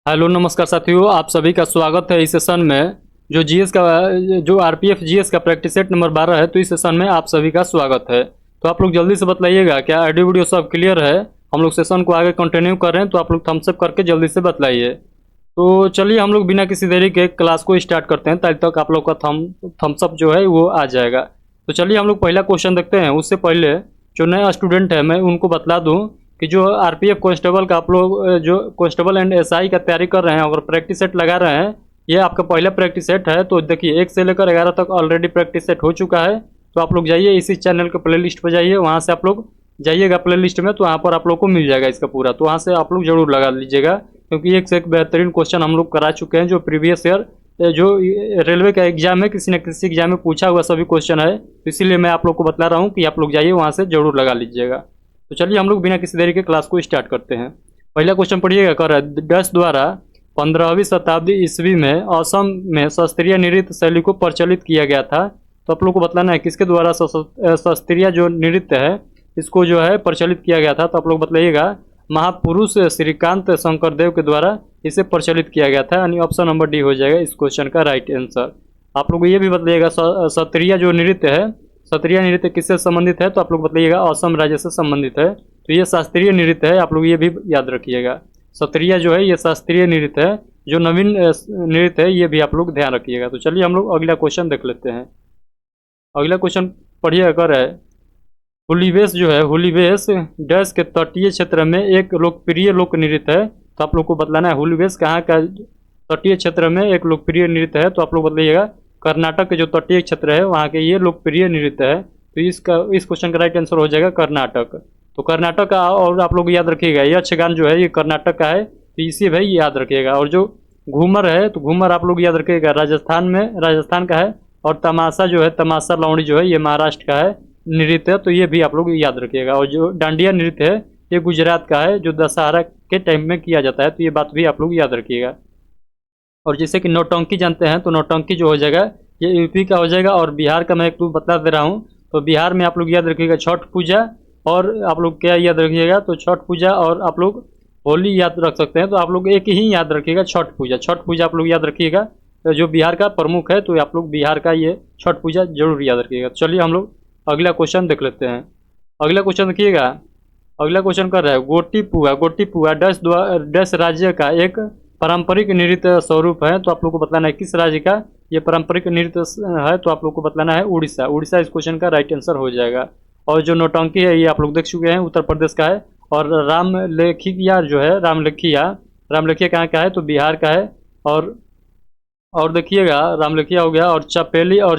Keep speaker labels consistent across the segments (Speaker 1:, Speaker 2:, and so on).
Speaker 1: Hello नमस्कार साथियों, आप सभी का स्वागत है इस सेशन में। जो आरपीएफ जीएस का प्रैक्टिस सेट नंबर 12 है, तो इस सेशन में आप सभी का स्वागत है। तो आप लोग जल्दी से बताइएगा क्या ऑडियो वीडियो सब क्लियर है। हम लोग सेशन को आगे कंटिन्यू कर रहे हैं, तो आप लोग थम्स अप करके जल्दी से बतलाइए। तो चलिए हम लोग बिना किसी देरी के क्लास को स्टार्ट करते हैं, तब तक आप लोग का थम्स अप जो है वो आ जाएगा। तो चलिए हम लोग पहला क्वेश्चन देखते हैं। उससे पहले जो नया स्टूडेंट है मैं उनको बतला दूँ कि जो आरपीएफ कांस्टेबल का आप लोग जो कांस्टेबल एंड एसआई का तैयारी कर रहे हैं, अगर प्रैक्टिस सेट लगा रहे हैं, ये आपका पहला प्रैक्टिस सेट है। तो देखिए 1 से लेकर 11 तक ऑलरेडी प्रैक्टिस सेट हो चुका है। तो आप लोग जाइए इसी चैनल के प्लेलिस्ट पर जाइए, वहाँ से आप लोग जाइएगा प्लेलिस्ट में, तो वहाँ पर आप लोग को मिल जाएगा इसका पूरा। तो वहाँ से आप लोग जरूर लगा लीजिएगा, क्योंकि एक से एक बेहतरीन क्वेश्चन हम लोग करा चुके हैं। जो प्रीवियस ईयर जो रेलवे का एग्जाम है, किसी न किसी एग्जाम में पूछा हुआ सभी क्वेश्चन है, तो इसीलिए मैं आप लोग को बतला रहा हूँ कि आप लोग जाइए वहाँ से जरूर लगा लीजिएगा। तो चलिए हम लोग बिना किसी देरी के क्लास को स्टार्ट करते हैं। पहला क्वेश्चन पढ़िएगा। कर रहा है डच द्वारा 15वीं शताब्दी ईस्वी में असम में शास्त्रीय नृत्य शैली को प्रचलित किया गया था। तो आप लोग को बतलाना है किसके द्वारा शास्त्रीय जो नृत्य है इसको जो है प्रचलित किया गया था। तो आप लोग बतलाइएगा महापुरुष श्रीकांत शंकरदेव के द्वारा इसे प्रचलित किया गया था, यानी ऑप्शन नंबर डी हो जाएगा इस क्वेश्चन का राइट आंसर। आप लोग ये भी बतलाइएगा क्षत्रिय जो नृत्य है, क्षत्रिय नृत्य किससे संबंधित है। तो आप लोग बताइएगा असम राज्य से संबंधित है। तो ये शास्त्रीय नृत्य है, आप लोग ये भी याद रखिएगा। क्षत्रिय जो है ये शास्त्रीय नृत्य है, जो नवीन नृत्य है ये भी आप लोग ध्यान रखिएगा। तो चलिए हम लोग अगला क्वेश्चन देख लेते हैं। अगला क्वेश्चन पढ़िएगा। कर है हुलीवेश जो है, हुलीवेश डच के तटीय क्षेत्र में एक लोकप्रिय लोक नृत्य है। तो आप लोग को बतलाना है हुलीवेश कहाँ का तटीय क्षेत्र में एक लोकप्रिय नृत्य है। तो आप लोग बताइएगा कर्नाटक के जो तटीय क्षेत्र है वहाँ के ये लोकप्रिय नृत्य है। तो इस क्वेश्चन का राइट आंसर हो जाएगा कर्नाटक। तो कर्नाटक का, और आप लोग याद रखिएगा यक्षगान जो है ये कर्नाटक का है, तो इसी भाई याद रखिएगा। और जो घूमर है, तो घूमर आप लोग याद रखिएगा राजस्थान का है। और तमाशा जो है, तमाशा लौंडी जो है ये महाराष्ट्र का है नृत्य है, तो ये भी आप लोग याद रखिएगा। और जो डांडिया नृत्य है ये गुजरात का है, जो दशहरा के टाइम में किया जाता है, तो ये बात भी आप लोग याद रखिएगा। और जैसे कि नौटंकी जानते हैं, तो नौटंकी जो हो जाएगा ये यूपी का हो जाएगा। और बिहार का मैं एक तो बता दे रहा हूँ, तो बिहार में आप लोग याद रखिएगा छठ पूजा। और आप लोग क्या याद रखिएगा, तो छठ पूजा और आप लोग होली याद रख सकते हैं। तो आप लोग एक ही याद रखिएगा छठ पूजा। छठ पूजा आप लोग याद रखिएगा, तो जो बिहार का प्रमुख है, तो आप लोग बिहार का ये छठ पूजा जरूर याद रखिएगा। चलिए हम लोग अगला क्वेश्चन देख लेते हैं। अगला क्वेश्चन देखिएगा। अगला क्वेश्चन कर रहा है गोटी पुआ डच राज्य का एक पारंपरिक नृत्य स्वरूप है। तो आप लोग को बतलाना है किस राज्य का ये पारंपरिक नृत्य है। तो आप लोग को बतलाना है उड़ीसा। उड़ीसा इस क्वेश्चन का राइट आंसर हो जाएगा। और जो नौटंकी है ये आप लोग देख चुके हैं, उत्तर प्रदेश का है। और रामलेखिया जो है, रामलेखिया कहाँ का है, तो बिहार का है। और देखिएगा रामलेखिया हो गया। और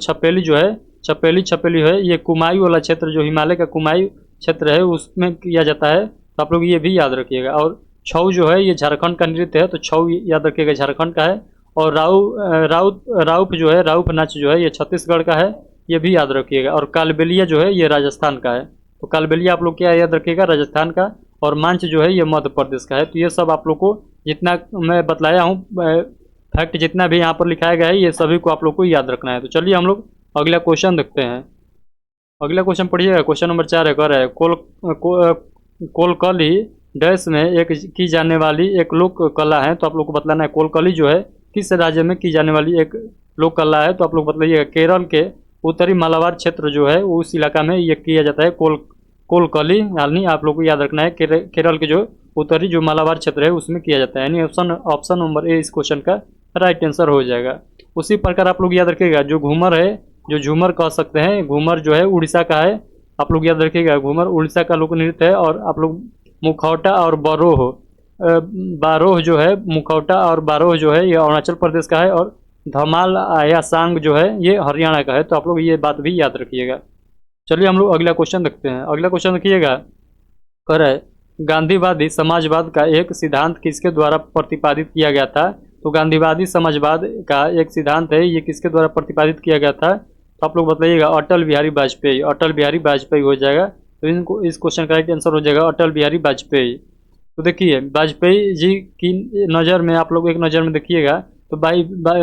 Speaker 1: छपेली जो है, छपेली है ये कुमायूं वाला क्षेत्र, जो हिमालय का कुमायूं क्षेत्र है उसमें किया जाता है। तो आप लोग ये भी याद रखिएगा। और छऊ जो है ये झारखंड का नृत्य है, तो छऊ याद रखिएगा झारखंड का है। और राउफ जो है, राउफ नाच जो है ये छत्तीसगढ़ का है, ये भी याद रखिएगा। और कालबेलिया जो है ये राजस्थान का है। तो कालबेलिया आप लोग क्या याद रखिएगा, राजस्थान का। और मंच जो है ये मध्य प्रदेश का है। तो ये सब आप लोग को जितना मैं बतलाया हूँ फैक्ट, जितना भी यहाँ पर लिखाया गया है, ये सभी को आप लोग को याद रखना है। तो चलिए हम लोग अगला क्वेश्चन देखते हैं। अगला क्वेश्चन पढ़िएगा। क्वेश्चन नंबर 4 है। कर है कोलकली डैश में एक की जाने वाली एक लोक कला है। तो आप लोग को बतलाना है कोलकली जो है किस राज्य में की जाने वाली एक लोक कला है। तो आप लोग बताइएगा केरल के उत्तरी मालाबार क्षेत्र जो है उस इलाका में ये किया जाता है कोलकली, यानी आप लोग को याद रखना है केरल के जो उत्तरी जो मालाबार क्षेत्र है उसमें किया जाता है, यानी ऑप्शन नंबर ए इस क्वेश्चन का राइट आंसर हो जाएगा। उसी प्रकार आप लोग याद रखिएगा जो घूमर है, जो झूमर कह सकते हैं, घूमर जो है उड़ीसा का है। आप लोग याद रखिएगा घूमर उड़ीसा का लोक नृत्य है। और आप लोग मुखौटा और बारोह जो है, मुखौटा और बारोह जो है ये अरुणाचल प्रदेश का है। और धमाल या सांग जो है ये हरियाणा का है। तो आप लोग ये बात भी याद रखिएगा। चलिए हम लोग अगला क्वेश्चन देखते हैं। अगला क्वेश्चन देखिएगा। कह रहा है गांधीवादी समाजवाद का एक सिद्धांत किसके द्वारा प्रतिपादित किया गया था। तो गांधीवादी समाजवाद का एक सिद्धांत है, ये किसके द्वारा प्रतिपादित किया गया था। तो आप लोग बताइएगा अटल बिहारी वाजपेयी। अटल बिहारी वाजपेयी हो जाएगा। तो इनको इस क्वेश्चन का राइट आंसर हो जाएगा अटल बिहारी वाजपेयी। तो देखिए वाजपेयी जी की नज़र में आप लोग एक नज़र में देखिएगा, तो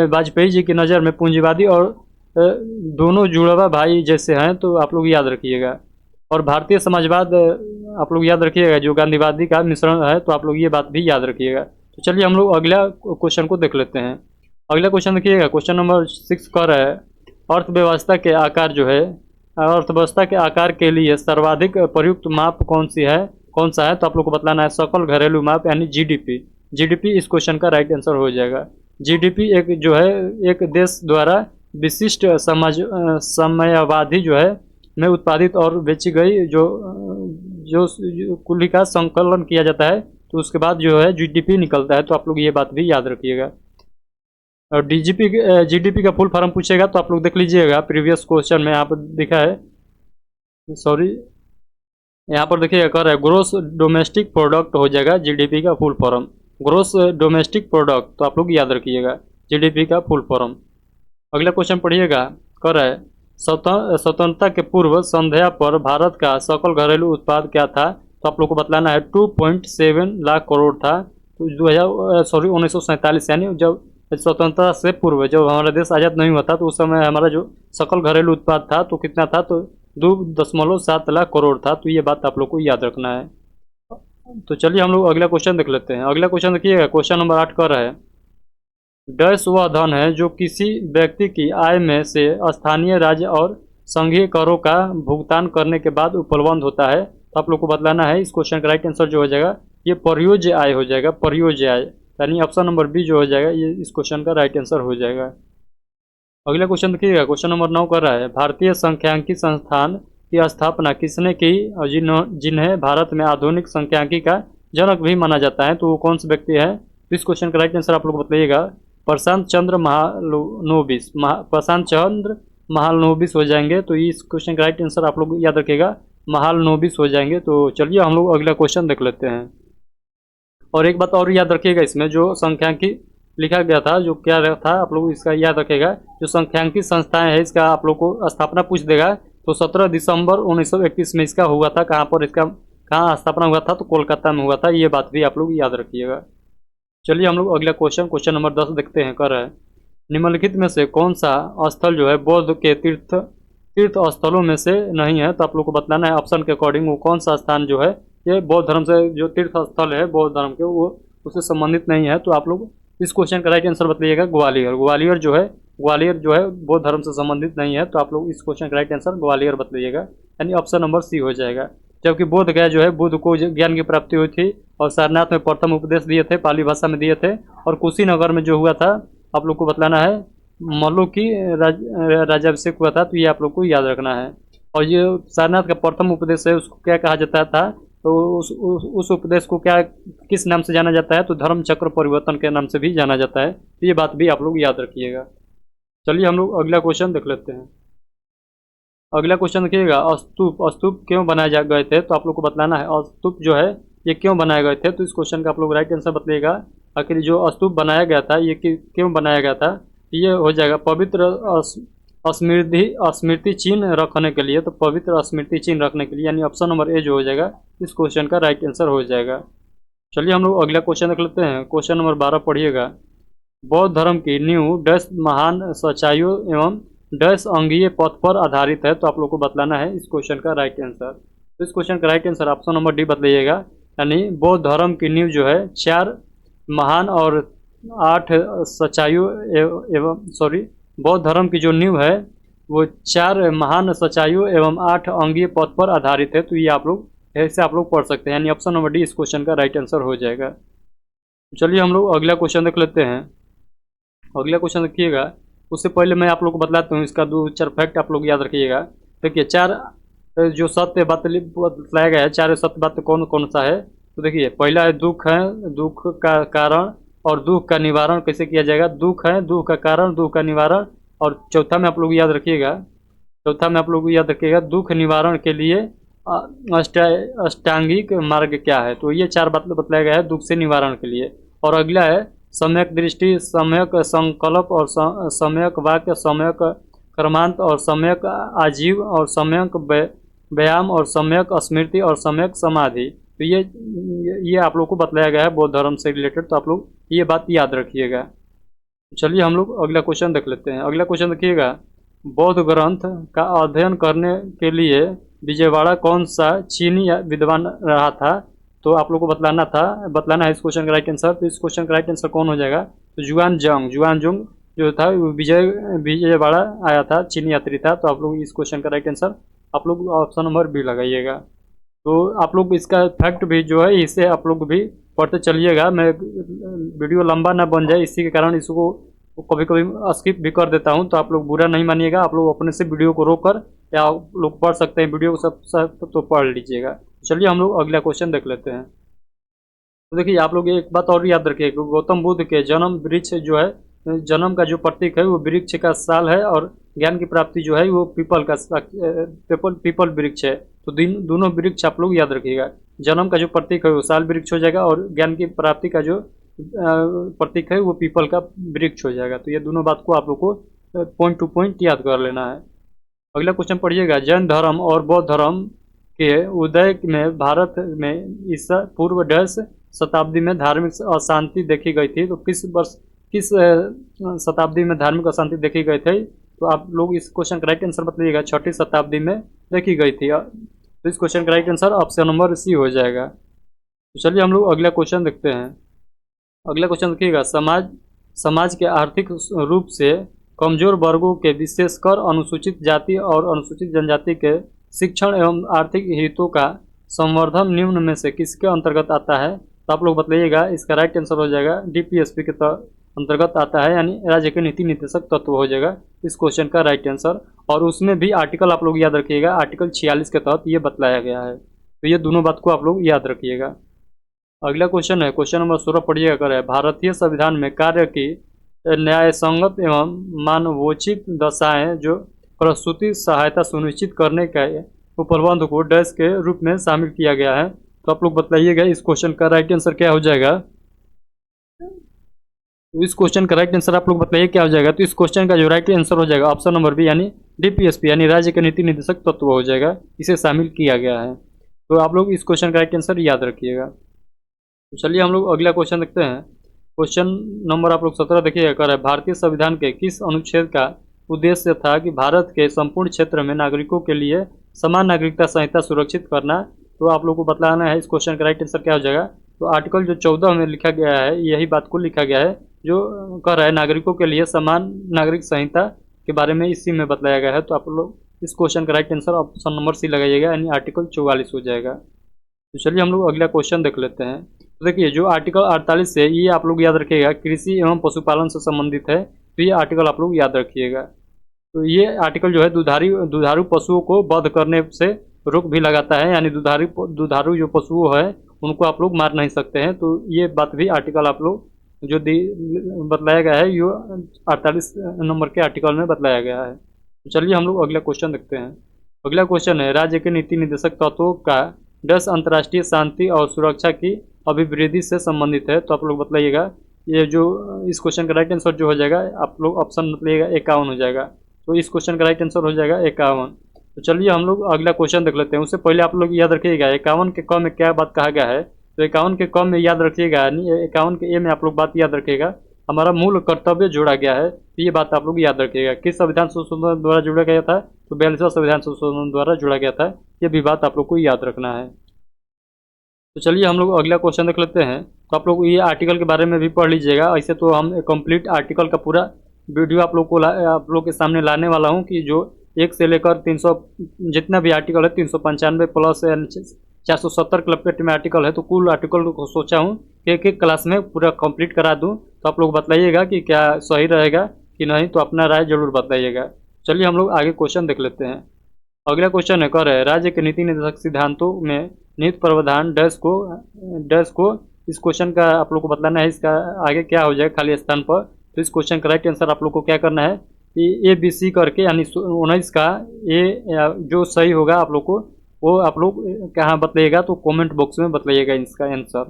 Speaker 1: वाजपेयी जी की नज़र में पूंजीवादी और दोनों जुड़वा भाई जैसे हैं, तो आप लोग याद रखिएगा। और भारतीय समाजवाद आप लोग याद रखिएगा जो गांधीवादी का मिश्रण है, तो आप लोग ये बात भी याद रखिएगा। तो चलिए हम लोग अगला क्वेश्चन को देख लेते हैं। अगला क्वेश्चन देखिएगा, क्वेश्चन नंबर 6 कर रहा है अर्थव्यवस्था के आकार जो है, अर्थव्यवस्था के आकार के लिए सर्वाधिक प्रयुक्त माप कौन सा है? तो आप लोग को बतलाना है सकल घरेलू माप यानी जीडीपी। जीडीपी इस क्वेश्चन का राइट आंसर हो जाएगा। जीडीपी एक जो है एक देश द्वारा विशिष्ट समयावधि जो है में उत्पादित और बेची गई जो कुल का संकलन किया जाता है, तो उसके बाद जो है जीडीपी निकलता है। तो आप लोग ये बात भी याद रखिएगा। और जीडीपी का फुल फॉर्म पूछेगा तो आप लोग देख लीजिएगा, प्रीवियस क्वेश्चन में यहाँ पर दिखा है, सॉरी यहाँ पर देखिएगा कर है ग्रोस डोमेस्टिक प्रोडक्ट हो जाएगा जीडीपी का full form, gross domestic product. तो आप लोग याद रखिएगा जीडीपी का फुल फॉर्म। अगला क्वेश्चन पढ़िएगा, कर है स्वतंत्रता के पूर्व संध्या पर भारत का सकल घरेलू उत्पाद क्या था? तो आप लोग को बतलाना है 2.7 लाख करोड़ था। तो 1947 यानी जब स्वतंत्रता से पूर्व जब हमारा देश आज़ाद नहीं हुआ था, तो उस समय हमारा जो सकल घरेलू उत्पाद था तो कितना था? तो 2.7 लाख करोड़ था। तो ये बात आप लोग को याद रखना है। तो चलिए हम लोग अगला क्वेश्चन देख लेते हैं। अगला क्वेश्चन देखिएगा, क्वेश्चन नंबर 8 कर रहा है डैश वह धन है जो किसी व्यक्ति की आय में से स्थानीय, राज्य और संघीय करों का भुगतान करने के बाद उपलब्ध होता है। तो आप लोग को बतलाना है इस क्वेश्चन का राइट आंसर जो हो जाएगा ये प्रयोज्य आय हो जाएगा, प्रयोज्य आय यानी ऑप्शन नंबर बी जो हो जाएगा ये इस क्वेश्चन का राइट आंसर हो जाएगा। अगला क्वेश्चन देखिएगा, क्वेश्चन नंबर 9 कर रहा है भारतीय सांख्यिकी संस्थान की स्थापना किसने की और जिन्हें भारत में आधुनिक सांख्यिकी का जनक भी माना जाता है? तो वो कौन से व्यक्ति है? तो इस क्वेश्चन का राइट आंसर आप लोग बताइएगा प्रशांत चंद्र महालनोबिस हो जाएंगे। तो इस क्वेश्चन का राइट आंसर आप लोग याद रखिएगा महालनोबिस हो जाएंगे। तो चलिए हम लोग अगला क्वेश्चन देख लेते हैं। और एक बात और याद रखिएगा, इसमें जो सांख्यिकी लिखा गया था जो क्या था आप लोग इसका याद रखिएगा, जो सांख्यिकी संस्थाएं है इसका आप लोग को स्थापना पूछ देगा। तो 17 दिसंबर 1931 में इसका हुआ था। कहाँ पर इसका कहाँ स्थापना हुआ था? तो कोलकाता में हुआ था। ये बात भी आप लोग याद रखिएगा। चलिए हम लोग अगला क्वेश्चन नंबर 10 देखते हैं। कर रहा है निम्नलिखित में से कौन सा स्थल जो है बौद्ध के तीर्थ स्थलों में से नहीं है? तो आप लोग को बतलाना है ऑप्शन के अकॉर्डिंग वो कौन सा स्थान जो है ये बौद्ध धर्म से जो तीर्थ स्थल है बौद्ध धर्म के वो उससे संबंधित नहीं है। तो आप लोग इस क्वेश्चन का राइट आंसर बताइएगा ग्वालियर जो है बौद्ध धर्म से संबंधित नहीं है। तो आप लोग इस क्वेश्चन का राइट आंसर ग्वालियर बताइएगा यानी ऑप्शन नंबर सी हो जाएगा। जबकि बोध गया जो है बुद्ध को ज्ञान की प्राप्ति हुई थी और सारनाथ में प्रथम उपदेश दिए थे, पाली भाषा में दिए थे। और कुशीनगर में जो हुआ था आप लोग को बतलाना है मल्लू की राज्याभिषेक हुआ था। तो ये आप लोग को याद रखना है। और ये सारनाथ का प्रथम उपदेश है उसको क्या कहा जाता था? तो उस उपदेश को किस नाम से जाना जाता है? तो धर्म चक्र परिवर्तन के नाम से भी जाना जाता है। तो ये बात भी आप लोग याद रखिएगा। चलिए हम लोग अगला क्वेश्चन देख लेते हैं। अगला क्वेश्चन देखिएगा स्तूप क्यों बनाए गए थे? तो आप लोग को बतलाना है स्तूप जो है ये क्यों बनाए गए थे। तो इस क्वेश्चन का आप लोग राइट आंसर बताइएगा। आखिर जो स्तूप बनाया गया था ये क्यों बनाया गया था? ये हो जाएगा पवित्र स्मृति चिन्ह रखने के लिए। तो पवित्र स्मृति चिन्ह रखने के लिए यानी ऑप्शन नंबर ए जो हो जाएगा इस क्वेश्चन का राइट आंसर हो जाएगा। चलिए हम लोग अगला क्वेश्चन देख लेते हैं। क्वेश्चन नंबर 12 पढ़िएगा बौद्ध धर्म की नींव डैश महान सच्चाइयों एवं डैश अंगीय पथ पर आधारित है। तो आप लोग को बतलाना है इस क्वेश्चन का राइट आंसर। तो इस क्वेश्चन का right answer option number D बतलाइएगा यानी बौद्ध धर्म की नींव जो है 4 महान और 8 सच्चाइयों एवं बौद्ध धर्म की जो नींव है वो 4 महान सच्चाइयों एवं 8 अंगीय पथ पर आधारित है। तो ये आप लोग ऐसे आप लोग पढ़ सकते हैं यानी ऑप्शन नंबर डी इस क्वेश्चन का राइट आंसर हो जाएगा। चलिए हम लोग अगला क्वेश्चन देख लेते हैं। अगला क्वेश्चन देखिएगा उससे पहले मैं आप लोग को बतलाता हूँ इसका 2-4 फैक्ट आप लोग याद रखिएगा। देखिए 4 जो सत्य बात बतलाया गया है 4 सत्य बात कौन कौन सा है? तो देखिए पहला है दुख का कारण और दुख का निवारण कैसे किया जाएगा। दुख है, दुख का कारण, दुख का निवारण। और चौथा में आप लोग याद रखिएगा दुख निवारण के लिए अष्टांगिक मार्ग क्या है। तो ये 4 बात बतलाया गया है दुख से निवारण के लिए। और अगला है सम्यक दृष्टि, सम्यक संकल्प और सम्यक वाक्य, सम्यक कर्मांत और सम्यक आजीव और सम्यक व्यायाम और सम्यक स्मृति और सम्यक समाधि। तो ये आप लोग को बतलाया गया है बौद्ध धर्म से रिलेटेड। तो आप लोग ये बात याद रखिएगा। चलिए हम लोग अगला क्वेश्चन देख लेते हैं। अगला क्वेश्चन देखिएगा बौद्ध ग्रंथ का अध्ययन करने के लिए विजयवाड़ा कौन सा चीनी विद्वान रहा था?
Speaker 2: तो आप लोग को बतलाना है इस क्वेश्चन का राइट आंसर। तो इस क्वेश्चन का राइट आंसर कौन हो जाएगा? तो जुआनजोंग जो था वो विजयवाड़ा आया था, चीनी यात्री था। तो आप लोग इस क्वेश्चन का राइट आंसर आप लोग ऑप्शन नंबर बी लगाइएगा। तो आप लोग इसका फैक्ट भी जो है इसे आप लोग भी पढ़ते चलिएगा। मैं वीडियो लंबा ना बन जाए इसी के कारण इसको कभी कभी स्किप भी कर देता हूं, तो आप लोग बुरा नहीं मानिएगा। आप लोग अपने से वीडियो को रोक कर या आप लोग पढ़ सकते हैं वीडियो को सब तो पढ़ लीजिएगा। चलिए हम लोग अगला क्वेश्चन देख लेते हैं। तो देखिए आप लोग एक बात और याद रखिए, गौतम बुद्ध के जन्म वृक्ष जो है, जन्म का जो प्रतीक है वो वृक्ष का साल है, और ज्ञान की प्राप्ति जो है वो पीपल वृक्ष है। तो दोनों वृक्ष आप लोग याद रखिएगा। जन्म का जो प्रतीक है वो साल वृक्ष हो जाएगा, और ज्ञान की प्राप्ति का जो प्रतीक है वो पीपल का वृक्ष हो जाएगा। तो ये दोनों बात को आप लोग को पॉइंट टू पॉइंट याद कर लेना है। अगला क्वेश्चन पढ़िएगा। जैन धर्म और बौद्ध धर्म के उदय में भारत में ईसा पूर्व डैश शताब्दी में धार्मिक अशांति देखी गई थी। तो किस शताब्दी में धार्मिक अशांति देखी गई थी? तो आप लोग इस क्वेश्चन का राइट आंसर बताइएगा। 6ठी शताब्दी में देखी गई थी। तो इस क्वेश्चन का right answer option number C हो जाएगा। तो चलिए हम लोग अगला क्वेश्चन देखते हैं। अगला क्वेश्चन देखिएगा। समाज के आर्थिक रूप से कमजोर वर्गों के विशेषकर अनुसूचित जाति और अनुसूचित जनजाति के शिक्षण एवं आर्थिक हितों का संवर्धन निम्न में से किसके अंतर्गत आता है? तो आप लोग बताइएगा। इसका राइट आंसर हो जाएगा डीपीएसपी के अंतर्गत आता है, यानी राज्य के नीति निर्देशक तत्व हो जाएगा इस क्वेश्चन का राइट आंसर। और उसमें भी आर्टिकल आप लोग याद रखिएगा, आर्टिकल 46 के तहत ये बतलाया गया है। तो ये दोनों बात को आप लोग याद रखिएगा। अगला क्वेश्चन है क्वेश्चन नंबर 16 पढ़िएगा। कर है भारतीय संविधान में कार्य की न्यायसंगत एवं मानवोचित दशाएं जो प्रस्तुति सहायता सुनिश्चित करने के उपलब्ध को डैश के रूप में शामिल किया गया है। तो आप लोग बताइएगा इस क्वेश्चन का राइट आंसर क्या हो जाएगा। तो इस क्वेश्चन का राइट आंसर आप लोग बताइए क्या हो जाएगा। तो इस क्वेश्चन का जो राइट आंसर हो जाएगा ऑप्शन नंबर बी, यानी डीपीएसपी यानी राज्य के नीति निर्देशक तत्व हो जाएगा, इसे शामिल किया गया है। तो आप लोग इस क्वेश्चन का राइट आंसर याद रखिएगा। तो चलिए हम लोग अगला क्वेश्चन देखते हैं। क्वेश्चन नंबर आप लोग 17 देखिएगा। कर है भारतीय संविधान के किस अनुच्छेद का उद्देश्य था कि भारत के संपूर्ण क्षेत्र में नागरिकों के लिए समान नागरिकता संहिता सुरक्षित करना? तो आप लोग को बतलाना है इस क्वेश्चन का राइट आंसर क्या हो जाएगा। तो आर्टिकल जो 14 में लिखा गया है यही बात को लिखा गया है, जो कह रहा है नागरिकों के लिए समान नागरिक संहिता के बारे में इसी में बतलाया गया है। तो आप लोग इस क्वेश्चन का right answer option number C लगाइएगा, यानी आर्टिकल 44 हो जाएगा। तो चलिए हम लोग अगला क्वेश्चन देख लेते हैं। तो देखिए जो आर्टिकल 48 है ये आप लोग याद रखिएगा, कृषि एवं पशुपालन से संबंधित है। तो ये आर्टिकल आप लोग याद रखिएगा। तो ये आर्टिकल जो है दुधारू पशुओं को वध करने से रोक भी लगाता है, यानी दुधारू जो पशु है उनको आप लोग मार नहीं सकते हैं। तो ये बात भी आर्टिकल आप लोग जो बतलाया गया है ये 48 नंबर के आर्टिकल में बतलाया गया है। तो चलिए हम लोग अगला क्वेश्चन देखते हैं। अगला क्वेश्चन है राज्य के नीति निर्देशक तत्वों का डैश अंतर्राष्ट्रीय शांति और सुरक्षा की अभिवृद्धि से संबंधित है। तो आप लोग बताइएगा ये जो इस क्वेश्चन का राइट आंसर जो हो जाएगा आप लोग ऑप्शन बताइएगा 51 हो जाएगा। तो इस क्वेश्चन का राइट आंसर हो जाएगा 51। तो चलिए हम लोग अगला क्वेश्चन देख लेते हैं। उससे पहले आप लोग याद रखिएगा 51 के क में क्या बात कहा गया है। तो 51 के क में याद रखिएगा, यानी 51 के ए में आप लोग बात याद रखिएगा, हमारा मूल कर्तव्य जोड़ा गया है। तो ये बात आप लोग याद रखिएगा। किस संविधान संशोधन द्वारा जोड़ा गया था? तो 42वां संविधान संशोधन द्वारा जोड़ा गया था। ये भी बात आप लोग को याद रखना है। तो चलिए हम लोग अगला क्वेश्चन देख लेते हैं। तो आप लोग ये आर्टिकल के बारे में भी पढ़ लीजिएगा। ऐसे तो हम कंप्लीट आर्टिकल का पूरा वीडियो आप लोग के सामने लाने वाला हूँ कि जो 1 से लेकर 300 जितना भी आर्टिकल है 395 प्लस 470 क्लबपेट में आर्टिकल है। तो कुल आर्टिकल को सोचा हूँ कि एक क्लास में पूरा कंप्लीट करा दूँ। तो आप लोग बताइएगा कि क्या सही रहेगा कि नहीं, तो अपना राय जरूर बताइएगा। चलिए हम लोग आगे क्वेश्चन देख लेते हैं। अगला क्वेश्चन है कर है राज्य के नीति निर्देशक सिद्धांतों में निहित प्रावधान डैश को इस क्वेश्चन का आप लोग को बताना है इसका आगे क्या हो जाएगा खाली स्थान पर। तो इस क्वेश्चन का राइट आंसर आप लोग को क्या करना है कि ABC करके यानी 19 का ए जो सही होगा आप लोग को वो आप लोग कहाँ बतलाइएगा, तो कमेंट बॉक्स में बतलाइएगा इसका आंसर,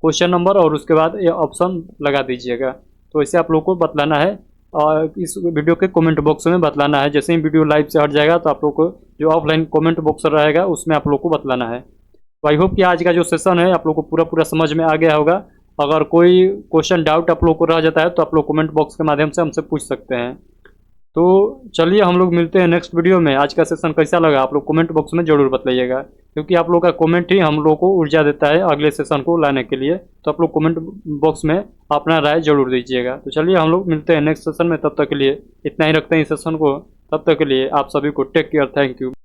Speaker 2: क्वेश्चन नंबर और उसके बाद ये ऑप्शन लगा दीजिएगा। तो ऐसे आप लोग को बतलाना है और इस वीडियो के कमेंट बॉक्स में बतलाना है। जैसे ही वीडियो लाइव से हट जाएगा तो आप लोग को जो ऑफलाइन कमेंट बॉक्स रहेगा उसमें आप लोग को बतलाना है। तो आई होप कि आज का जो सेशन है आप लोग को पूरा समझ में आ गया होगा। अगर कोई क्वेश्चन डाउट आप लोग को रह जाता है तो आप लोग कमेंट बॉक्स के माध्यम से हमसे पूछ सकते हैं। तो चलिए हम लोग मिलते हैं नेक्स्ट वीडियो में। आज का सेशन कैसा लगा आप लोग कमेंट बॉक्स में ज़रूर बताइएगा। क्योंकि आप लोग का कमेंट ही हम लोग को ऊर्जा देता है अगले सेशन को लाने के लिए। तो आप लोग कमेंट बॉक्स में अपना राय जरूर दीजिएगा। तो चलिए हम लोग मिलते हैं नेक्स्ट सेशन में, तब तक के लिए इतना ही रखते हैं इस सेशन को। तब तक के लिए आप सभी को टेक केयर, थैंक यू।